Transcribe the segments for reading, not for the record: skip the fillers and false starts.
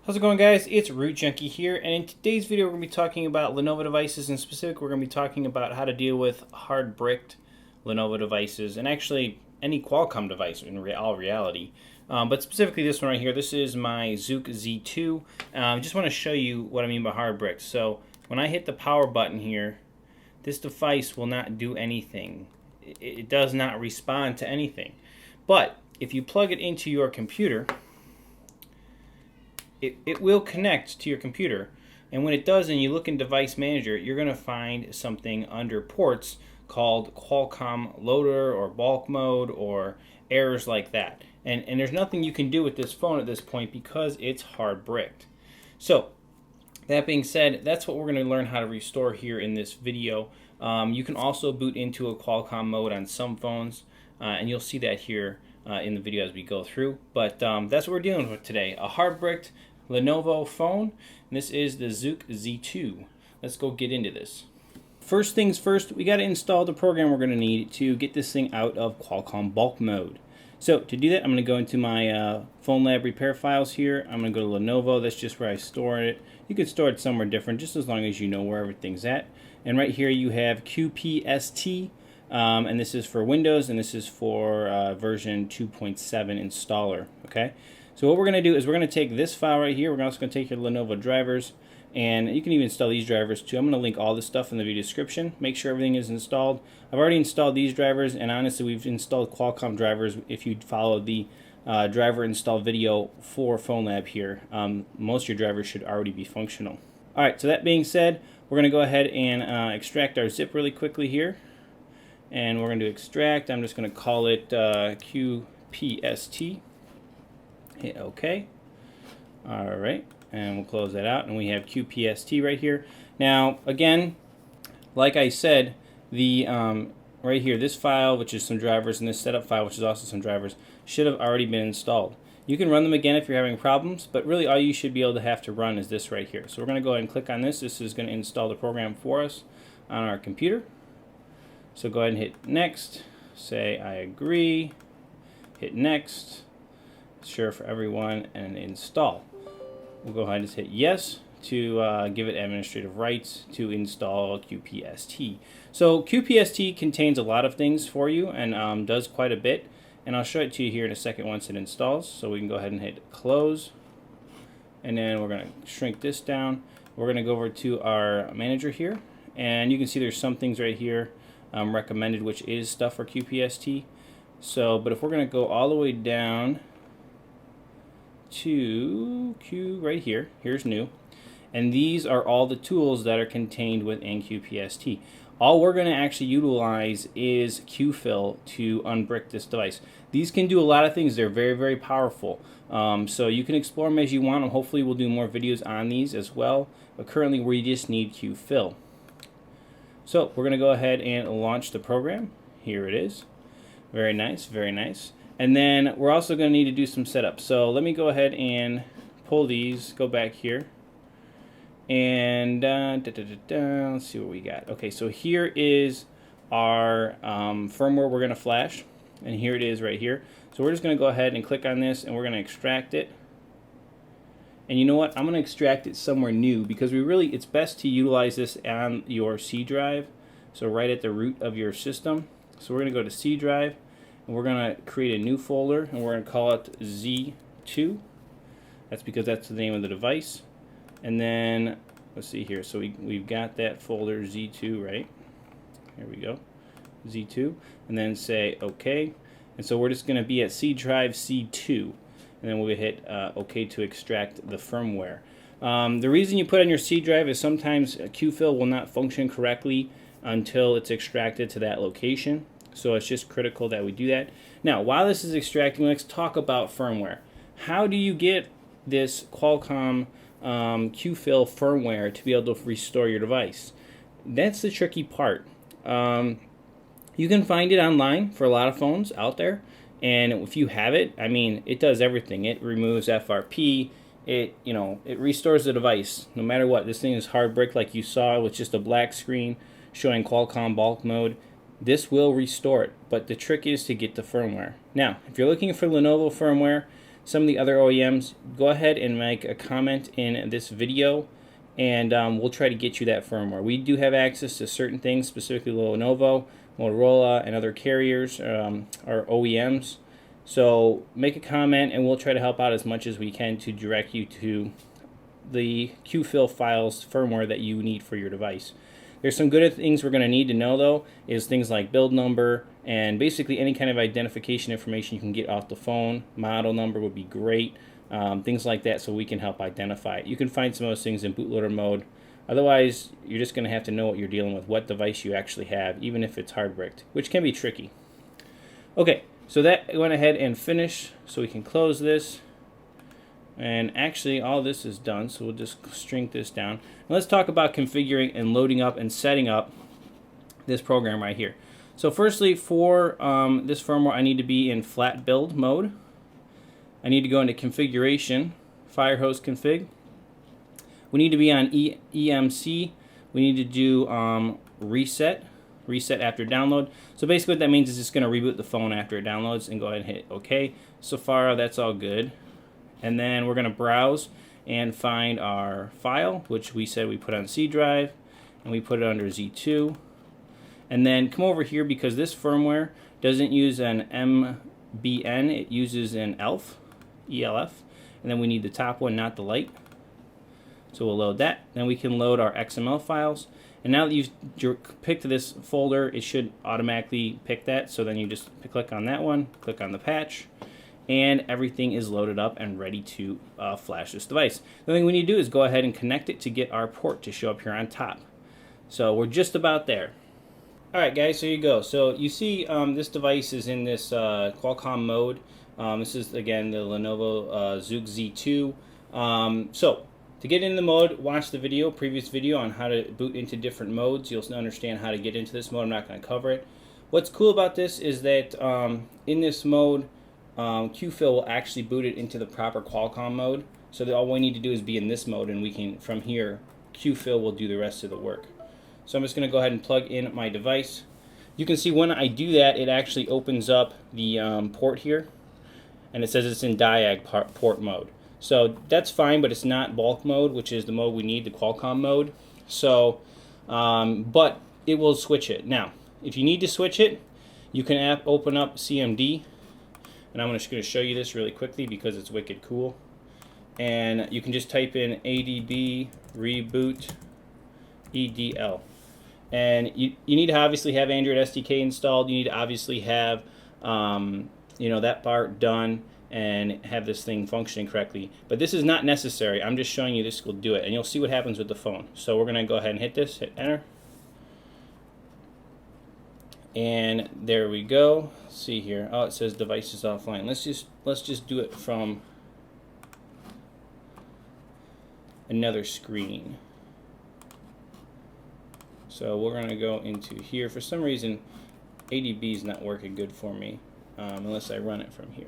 How's it going, guys? It's Root Junkie here, and in today's video we're going to be talking about Lenovo devices. In specific, we're going to be talking about how to deal with hard-bricked Lenovo devices, and actually any Qualcomm device in all reality. But specifically this one right here, this is my Zook Z2. I just want to show you what I mean by hard-bricked. So when I hit the power button here, this device will not do anything. It does not respond to anything. But if you plug it into your computer, it will connect to your computer, and when it does and you look in Device Manager, you're going to find something under ports called Qualcomm Loader or Bulk Mode or errors like that, and there's nothing you can do with this phone at this point because it's hard bricked. So that being said, that's what we're going to learn how to restore here in this video. You can also boot into a Qualcomm mode on some phones, and you'll see that here in the video as we go through. But that's what we're dealing with today, a hard-bricked Lenovo phone. And this is the Zook Z2. Let's go get into this. First things first, we got to install the program we're going to need to get this thing out of Qualcomm bulk mode. So to do that, I'm going to go into my Phone Lab repair files here. I'm going to go to Lenovo. That's just where I store it. You could store it somewhere different, just as long as you know where everything's at. And right here you have QPST. And this is for Windows, and this is for version 2.7 installer. Okay, so what we're going to do is we're going to take this file right here. We're also going to take your Lenovo drivers, and you can even install these drivers too. I'm going to link all this stuff in the video description. Make sure everything is installed. I've already installed these drivers, and honestly, we've installed Qualcomm drivers. If you followed the driver install video for Phone Lab here, most of your drivers should already be functional. All right, so that being said, we're going to go ahead and extract our zip really quickly here. And we're going to extract. I'm just going to call it QPST. Hit OK. Alright, and we'll close that out, and we have QPST right here. Now, again, like I said, the right here, this file, which is some drivers, and this setup file, which is also some drivers, should have already been installed. You can run them again if you're having problems, but really all you should be able to have to run is this right here. So we're going to go ahead and click on this. This is going to install the program for us on our computer. So go ahead and hit next, say I agree, hit next, sure for everyone, and install. We'll go ahead and just hit yes to give it administrative rights to install QPST. So QPST contains a lot of things for you and does quite a bit, and I'll show it to you here in a second once it installs. So we can go ahead and hit close, and then we're going to shrink this down. We're going to go over to our manager here, and you can see there's some things right here recommended, which is stuff for QPST. So, but if we're going to go all the way down to Q right here, here's new, and these are all the tools that are contained within QPST. All we're going to actually utilize is QFIL to unbrick this device. These can do a lot of things. They're very, very powerful. So you can explore them as you want them. Hopefully we'll do more videos on these as well, but currently we just need QFIL. So we're going to go ahead and launch the program. Here it is. Very nice, very nice. And then we're also going to need to do some setup. So let me go ahead and pull these, go back here, and let's see what we got. Okay, so here is our firmware we're going to flash, and here it is right here. So we're just going to go ahead and click on this, and we're going to extract it. And you know what? I'm going to extract it somewhere new because it's best to utilize this on your C drive, so right at the root of your system. So we're going to go to C drive, and we're going to create a new folder, and we're going to call it Z2. That's because that's the name of the device. And then, let's see here. So we've got that folder Z2, right? Here we go. Z2. And then say OK. And so we're just going to be at C drive C2. And then we'll hit OK to extract the firmware. The reason you put on your C drive is sometimes QFIL will not function correctly until it's extracted to that location. So it's just critical that we do that. Now, while this is extracting, let's talk about firmware. How do you get this Qualcomm QFIL firmware to be able to restore your device? That's the tricky part. You can find it online for a lot of phones out there. And if you have it, I mean, it does everything. It removes FRP. It restores the device no matter what. This thing is hard brick, like you saw, with just a black screen showing Qualcomm bulk mode. This will restore it, but the trick is to get the firmware. Now, if you're looking for Lenovo firmware, some of the other OEMs, go ahead and make a comment in this video, and we'll try to get you that firmware. We do have access to certain things, specifically Lenovo, Motorola, and other carriers or OEMs. So make a comment, and we'll try to help out as much as we can to direct you to the QFIL files firmware that you need for your device. There's some good things we're going to need to know, though, is things like build number and basically any kind of identification information you can get off the phone. Model number would be great, things like that, so we can help identify it. You can find some of those things in bootloader mode. Otherwise, you're just going to have to know what you're dealing with, what device you actually have, even if it's hard bricked, which can be tricky. Okay, so that went ahead and finished, so we can close this. And actually, all this is done, so we'll just shrink this down. Now let's talk about configuring and loading up and setting up this program right here. So firstly, for this firmware, I need to be in flat build mode. I need to go into configuration, Firehose config. We need to be on EMC. We need to do reset after download. So basically what that means is it's going to reboot the phone after it downloads, and go ahead and hit OK. So far, that's all good. And then we're going to browse and find our file, which we said we put on C drive, and we put it under Z2. And then come over here, because this firmware doesn't use an MBN, it uses an ELF, and then we need the top one, not the light. So we'll load that. Then we can load our XML files. And now that you've picked this folder, it should automatically pick that. So then you just click on that one, click on the patch, and everything is loaded up and ready to flash this device. The thing we need to do is go ahead and connect it to get our port to show up here on top. So we're just about there. Alright guys, so you go. So you see this device is in this Qualcomm mode. This is again the Lenovo Zook Z2. So to get into the mode, watch the previous video on how to boot into different modes. You'll understand how to get into this mode. I'm not going to cover it. What's cool about this is that in this mode, QFIL will actually boot it into the proper Qualcomm mode. So that all we need to do is be in this mode, and we can, from here, QFIL will do the rest of the work. So I'm just going to go ahead and plug in my device. You can see when I do that, it actually opens up the port here, and it says it's in diag port mode. So that's fine, but it's not bulk mode, which is the mode we need, the Qualcomm mode. So, but it will switch it. Now, if you need to switch it, you can open up CMD. And I'm just going to show you this really quickly because it's wicked cool. And you can just type in ADB reboot EDL. And you need to obviously have Android SDK installed. You need to obviously have that part done and have this thing functioning correctly. But this is not necessary. I'm just showing you this will do it. And you'll see what happens with the phone. So we're going to go ahead and hit this, hit enter. And there we go. Let's see here. Oh, it says device is offline. Let's just do it from another screen. So we're going to go into here. For some reason, ADB is not working good for me unless I run it from here.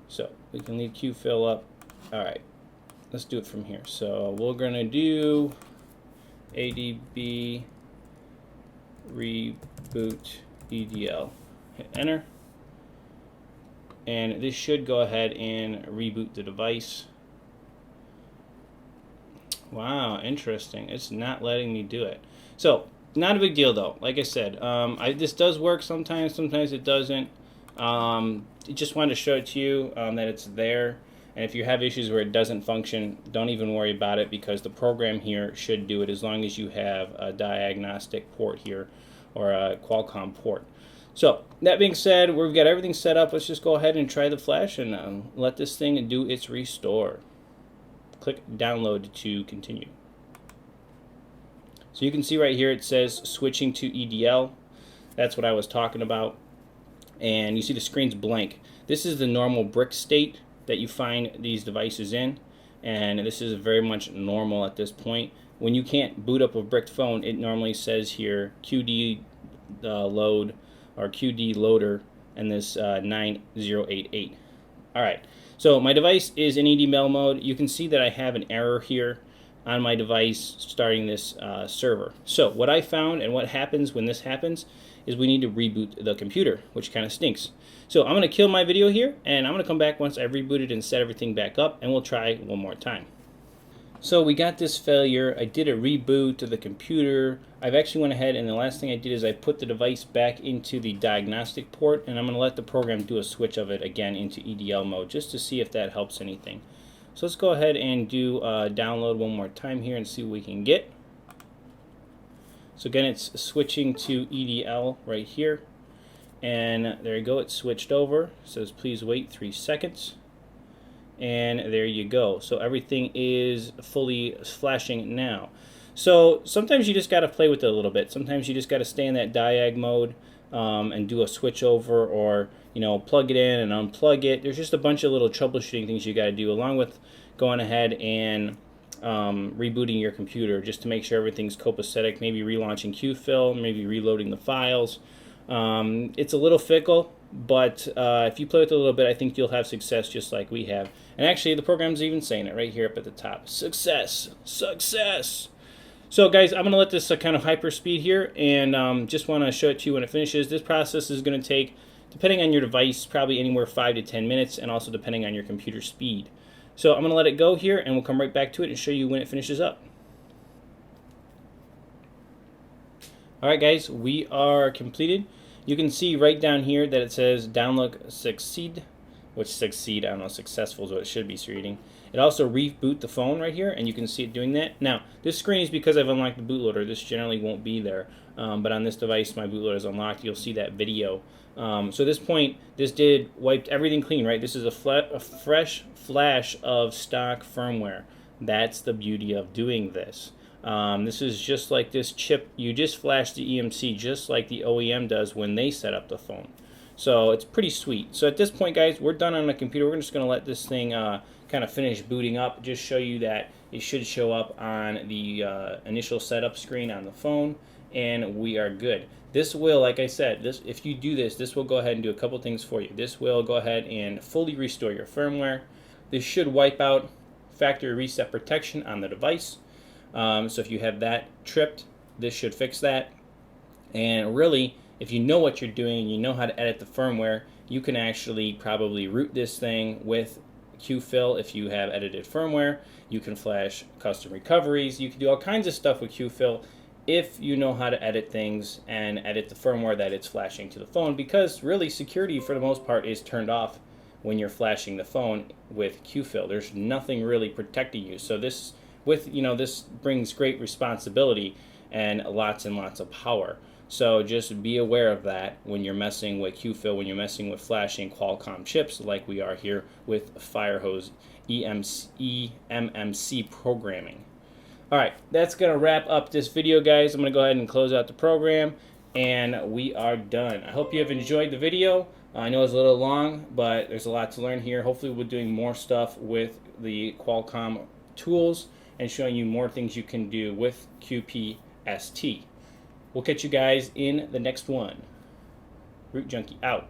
So we can leave QFIL up. All right, let's do it from here. So we're going to do ADB reboot EDL. Hit enter, and this should go ahead and reboot the device. Wow, interesting. It's not letting me do it. So not a big deal though. Like I said, this does work sometimes. Sometimes it doesn't. Just wanted to show it to you that it's there. And if you have issues where it doesn't function, don't even worry about it, because the program here should do it as long as you have a diagnostic port here or a Qualcomm port. So that being said, we've got everything set up. Let's just go ahead and try the flash and let this thing do its restore. Click download to continue. So you can see right here it says switching to EDL. That's what I was talking about. And you see the screen's blank. This is the normal brick state that you find these devices in, and this is very much normal at this point. When you can't boot up a bricked phone, it normally says here QD load or QD loader and this 9088. Alright, so my device is in EDL mode. You can see that I have an error here on my device starting this server. So what I found and what happens when this happens is we need to reboot the computer, which kind of stinks. So I'm going to kill my video here, and I'm going to come back once I've rebooted and set everything back up, and we'll try one more time. So we got this failure. I did a reboot of the computer. I've actually went ahead, and the last thing I did is I put the device back into the diagnostic port, and I'm going to let the program do a switch of it again into EDL mode just to see if that helps anything. So let's go ahead and do download one more time here and see what we can get. So again, it's switching to EDL right here, and there you go, it's switched over. It says please wait 3 seconds. And there you go. So everything is fully flashing now. So sometimes you just got to play with it a little bit. Sometimes you just got to stay in that diag mode and do a switch over, or plug it in and unplug it. There's just a bunch of little troubleshooting things you got to do, along with going ahead and rebooting your computer just to make sure everything's copacetic. Maybe relaunching QFIL, maybe reloading the files. It's a little fickle, but if you play with it a little bit, I think you'll have success just like we have. And actually, the program's even saying it right here up at the top. Success! Success! So guys, I'm going to let this kind of hyperspeed here, and just want to show it to you when it finishes. This process is going to take, depending on your device, probably anywhere 5 to 10 minutes, and also depending on your computer speed. So I'm going to let it go here, and we'll come right back to it and show you when it finishes up. Alright guys, we are completed. You can see right down here that it says download succeed, which succeed, I don't know, successful is what it should be reading. It also reboot the phone right here, and you can see it doing that. Now, this screen is because I've unlocked the bootloader. This generally won't be there, but on this device, my bootloader is unlocked. You'll see that video. So at this point, this did wiped everything clean, right? This is a fresh flash of stock firmware. That's the beauty of doing this. This is just like this chip. You just flash the EMC just like the OEM does when they set up the phone. So it's pretty sweet. So at this point, guys, we're done on the computer. We're just going to let this thing kind of finish booting up. Just show you that it should show up on the initial setup screen on the phone, and we are good. This will, like I said, if you do this, this will go ahead and do a couple things for you. This will go ahead and fully restore your firmware. This should wipe out factory reset protection on the device. So if you have that tripped, this should fix that. And really, if you know what you're doing, you know how to edit the firmware, you can actually probably root this thing with QFIL if you have edited firmware. You can flash custom recoveries. You can do all kinds of stuff with QFIL if you know how to edit things and edit the firmware that it's flashing to the phone, because really security for the most part is turned off when you're flashing the phone with QFIL. There's nothing really protecting you. So this this brings great responsibility and lots of power. So just be aware of that when you're messing with QFIL, when you're messing with flashing Qualcomm chips like we are here with Firehose eMMC programming. Alright, that's going to wrap up this video, guys. I'm going to go ahead and close out the program, and we are done. I hope you have enjoyed the video. I know it's a little long, but there's a lot to learn here. Hopefully we're doing more stuff with the Qualcomm tools and showing you more things you can do with QPST. We'll catch you guys in the next one. Root Junkie out.